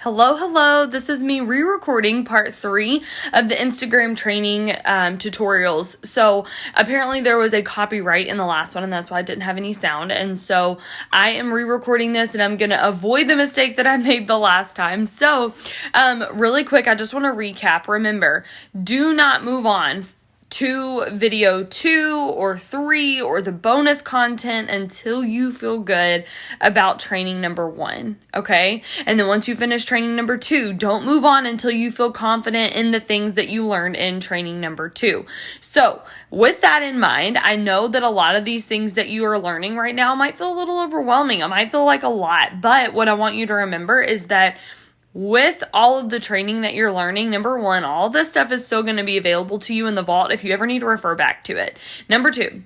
Hello, hello. This is me re-recording part 3 of the Instagram training tutorials. So apparently there was a copyright in the last one, and that's why I didn't have any sound. And so I am re-recording this, and I'm going to avoid the mistake that I made the last time. So really quick, I just want to recap. Remember, do not move on to video 2 or 3 or the bonus content until you feel good about training number 1, okay? And then once you finish training number 2, don't move on until you feel confident in the things that you learned in training number 2. So with that in mind, I know that a lot of these things that you are learning right now might feel a little overwhelming. It might feel like a lot, but what I want you to remember is that with all of the training that you're learning, number 1, all this stuff is still going to be available to you in the vault if you ever need to refer back to it. Number 2,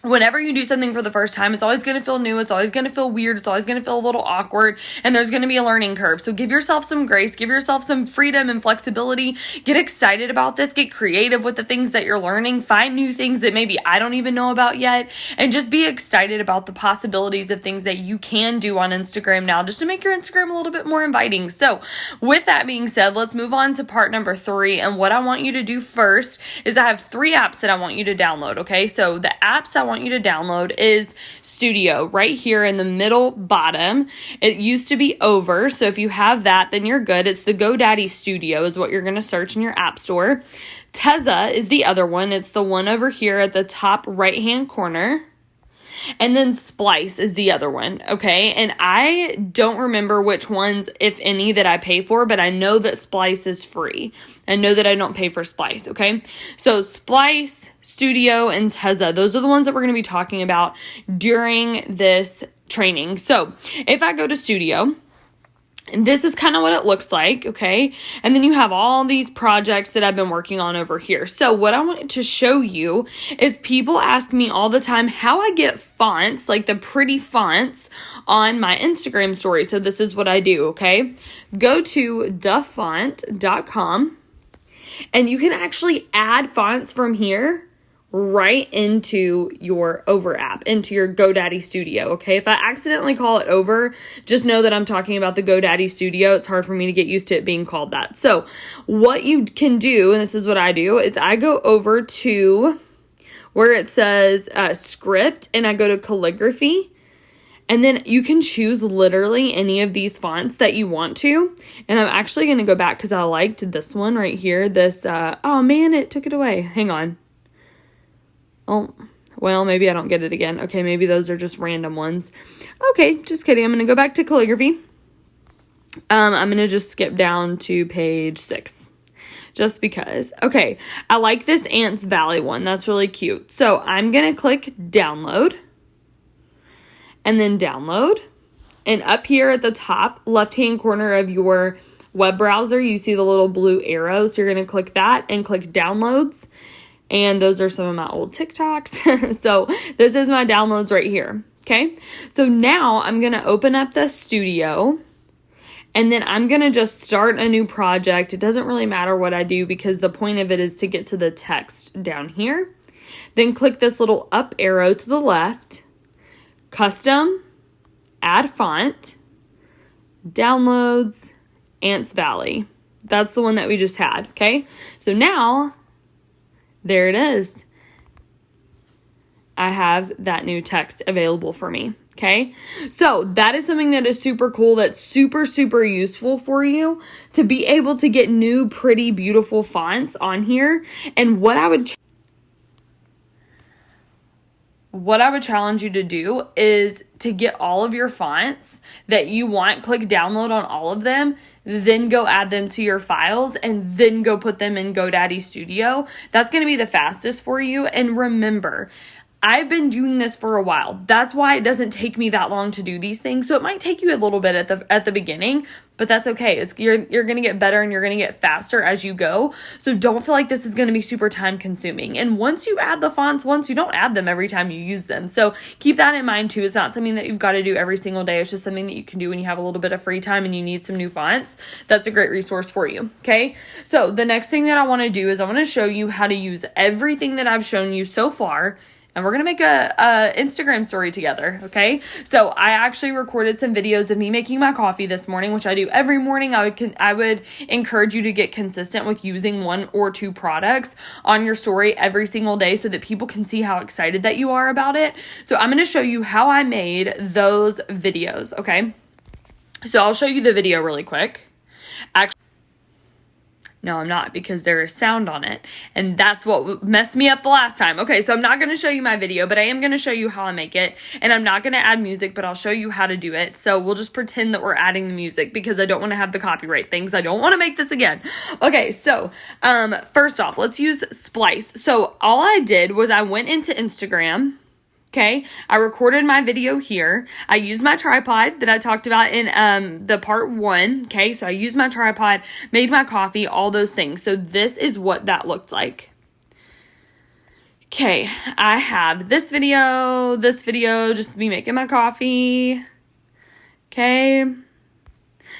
whenever you do something for the first time, it's always going to feel new. It's always going to feel weird. It's always going to feel a little awkward, and there's going to be a learning curve. So give yourself some grace, give yourself some freedom and flexibility. Get excited about this. Get creative with the things that you're learning. Find new things that maybe I don't even know about yet, and just be excited about the possibilities of things that you can do on Instagram now, just to make your Instagram a little bit more inviting. So with that being said, let's move on to part number 3. And what I want you to do first is I have 3 apps that I want you to download. Okay. So the apps I want you to download is Studio right here in the middle bottom. It used to be Over, so if you have that, then you're good. It's the GoDaddy Studio is what you're going to search in your app store. Tezza is the other one. It's the one over here at the top right hand corner. And then Splice is the other one, okay? And I don't remember which ones, if any, that I pay for, but I know that Splice is free. I know that I don't pay for Splice, okay? So Splice, Studio, and Tezza, those are the ones that we're going to be talking about during this training. So if I go to Studio, this is kind of what it looks like, okay? And then you have all these projects that I've been working on over here. So what I wanted to show you is people ask me all the time how I get fonts, like the pretty fonts, on my Instagram story. So this is what I do, okay? Go to dafont.com, and you can actually add fonts from here right into your Over app, into your GoDaddy Studio, okay? If I accidentally call it Over, just know that I'm talking about the GoDaddy Studio. It's hard for me to get used to it being called that. So what you can do, and this is what I do, is I go over to where it says script, and I go to calligraphy, and then you can choose literally any of these fonts that you want to. And I'm actually going to go back because I liked this one right here. This, oh man, it took it away. Hang on. Oh, well, maybe I don't get it again. Okay, maybe those are just random ones. Okay, just kidding. I'm going to go back to calligraphy. I'm going to just skip down to page 6. Just because. Okay, I like this Ants Valley one. That's really cute. So I'm going to click download. And then download. And up here at the top left-hand corner of your web browser, you see the little blue arrow. So you're going to click that and click downloads. And those are some of my old TikToks. So this is my downloads right here. Okay. So now I'm going to open up the Studio, and then I'm going to just start a new project. It doesn't really matter what I do because the point of it is to get to the text down here. Then click this little up arrow to the left, custom, add font, downloads, Ants Valley. That's the one that we just had. Okay. So now there it is. I have that new text available for me. Okay. So that is something that is super cool. That's super, super useful for you to be able to get new, pretty, beautiful fonts on here. And what I would challenge you to do is to get all of your fonts that you want, click download on all of them, then go add them to your files, and then go put them in GoDaddy Studio. That's going to be the fastest for you. And remember, I've been doing this for a while. That's why it doesn't take me that long to do these things. So it might take you a little bit at the beginning, but that's okay. You're going to get better and you're going to get faster as you go. So don't feel like this is going to be super time consuming. And once you add the fonts once, you don't add them every time you use them. So keep that in mind too. It's not something that you've got to do every single day. It's just something that you can do when you have a little bit of free time and you need some new fonts. That's a great resource for you. Okay. So the next thing that I want to do is I want to show you how to use everything that I've shown you so far and we're going to make a Instagram story together, okay? So I actually recorded some videos of me making my coffee this morning, which I do every morning. I would encourage you to get consistent with using 1 or 2 products on your story every single day so that people can see how excited that you are about it. So I'm going to show you how I made those videos, okay? So I'll show you the video really quick. Actually, no, I'm not, because there is sound on it, and that's what messed me up the last time. Okay, so I'm not going to show you my video, but I am going to show you how I make it, and I'm not going to add music, but I'll show you how to do it. So we'll just pretend that we're adding the music because I don't want to have the copyright things. I don't want to make this again. Okay, so first off, let's use Splice. So all I did was I went into Instagram. Okay, I recorded my video here. I used my tripod that I talked about in the part 1. Okay, so I used my tripod, made my coffee, all those things. So this is what that looked like. Okay, I have this video, just me making my coffee. Okay.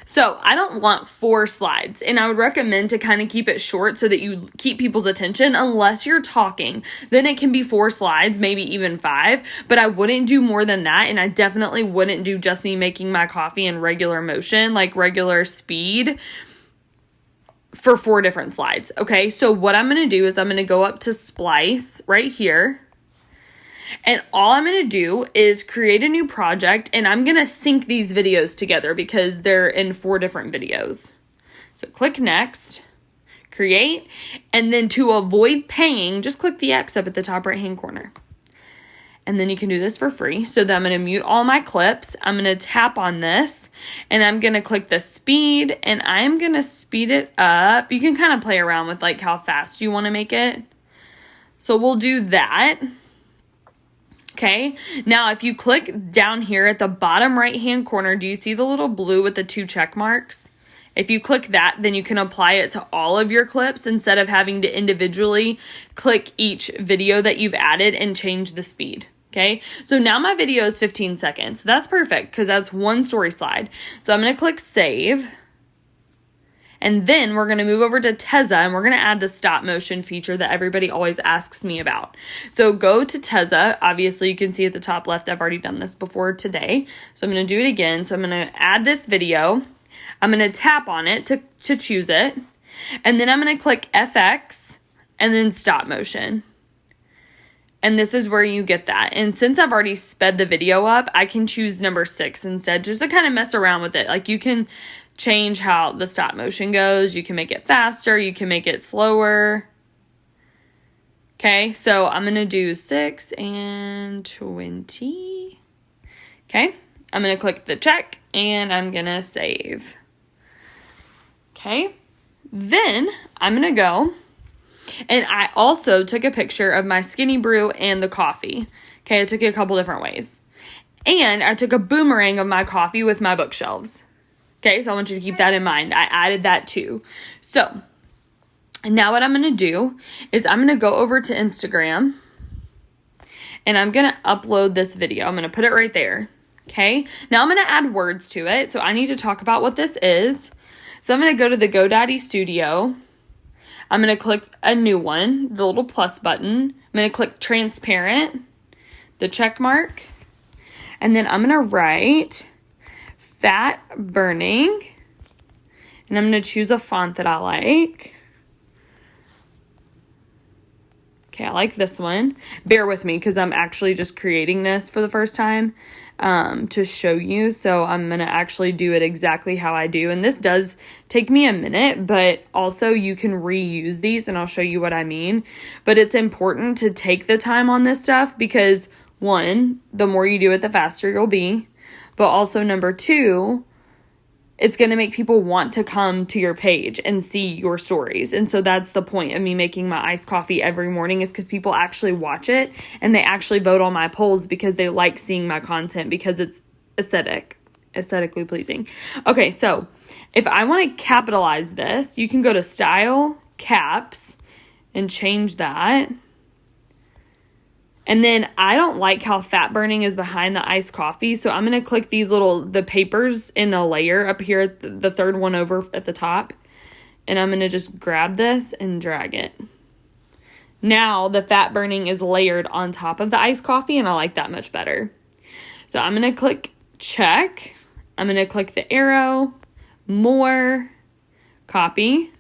So I don't want 4 slides, and I would recommend to kind of keep it short so that you keep people's attention unless you're talking. Then it can be 4 slides, maybe even 5, but I wouldn't do more than that, and I definitely wouldn't do just me making my coffee in regular motion, like regular speed, for 4 different slides, okay? So what I'm going to do is I'm going to go up to Splice right here. And all I'm going to do is create a new project, and I'm going to sync these videos together because they're in 4 different videos. So click next, create, and then to avoid paying, just click the X up at the top right hand corner. And then you can do this for free. So then I'm going to mute all my clips. I'm going to tap on this, and I'm going to click the speed, and I'm going to speed it up. You can kind of play around with like how fast you want to make it. So we'll do that. Okay, now if you click down here at the bottom right hand corner, do you see the little blue with the 2 check marks? If you click that, then you can apply it to all of your clips instead of having to individually click each video that you've added and change the speed. Okay, so now my video is 15 seconds. That's perfect because that's 1 story slide. So I'm going to click save. And then we're going to move over to Tezza, and we're going to add the stop motion feature that everybody always asks me about. So go to Tezza. Obviously, you can see at the top left, I've already done this before today. So I'm going to do it again. So I'm going to add this video. I'm going to tap on it to choose it. And then I'm going to click FX and then stop motion. And this is where you get that. And since I've already sped the video up, I can choose number 6 instead, just to kind of mess around with it. Like you can change how the stop motion goes. You can make it faster. You can make it slower. Okay, so I'm going to do 6 and 20. Okay, I'm going to click the check, and I'm going to save. Okay, then I'm going to go, and I also took a picture of my Skinny Brew and the coffee. Okay, I took it a couple different ways. And I took a boomerang of my coffee with my bookshelves. Okay, so I want you to keep that in mind. I added that too. So, now what I'm going to do is I'm going to go over to Instagram, and I'm going to upload this video. I'm going to put it right there. Okay, now I'm going to add words to it. So I need to talk about what this is. So I'm going to go to the GoDaddy Studio. I'm going to click a new one, the little plus button. I'm going to click transparent, the check mark, and then I'm going to write fat burning, and I'm going to choose a font that I like. Okay, I like this one. Bear with me because I'm actually just creating this for the first time to show you. So I'm going to actually do it exactly how I do. And this does take me a minute, but also you can reuse these, and I'll show you what I mean. But it's important to take the time on this stuff because, 1, the more you do it, the faster you'll be. But also, number 2, it's going to make people want to come to your page and see your stories. And so that's the point of me making my iced coffee every morning, is because people actually watch it and they actually vote on my polls because they like seeing my content because it's aesthetically pleasing. Okay, so if I want to capitalize this, you can go to Style, Caps, and change that. And then I don't like how fat burning is behind the iced coffee. So I'm going to click the papers in a layer up here, the third one over at the top. And I'm going to just grab this and drag it. Now the fat burning is layered on top of the iced coffee, and I like that much better. So I'm going to click check. I'm going to click the arrow, more, copy,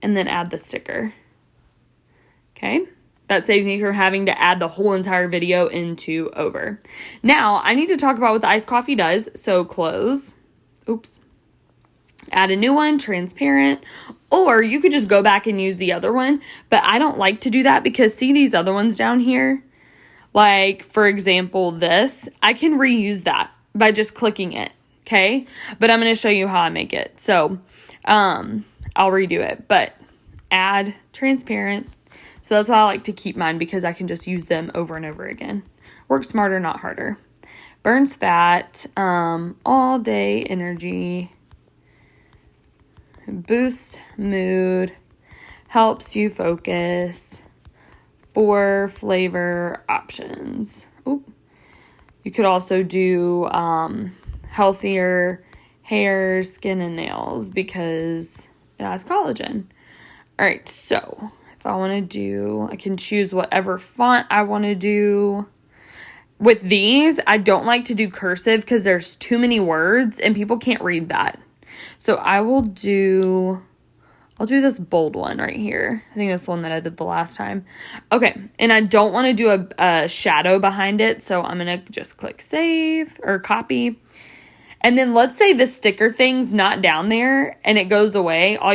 and then add the sticker. Okay. That saves me from having to add the whole entire video into Over. Now, I need to talk about what the iced coffee does. So close. Oops. Add a new one, transparent. Or you could just go back and use the other one. But I don't like to do that because see these other ones down here? Like, for example, this. I can reuse that by just clicking it. Okay? But I'm going to show you how I make it. So, I'll redo it. But add transparent. So that's why I like to keep mine, because I can just use them over and over again. Work smarter, not harder. Burns fat, all day energy, boosts mood, helps you focus, 4 flavor options. Ooh. You could also do healthier hair, skin, and nails because it has collagen. All right, so if I want to do, I can choose whatever font I want to do. With these, I don't like to do cursive because there's too many words and people can't read that. So I'll do this bold one right here. I think that's the one that I did the last time. Okay, and I don't want to do a shadow behind it, so I'm going to just click save or copy. And then let's say the sticker thing's not down there and it goes away. All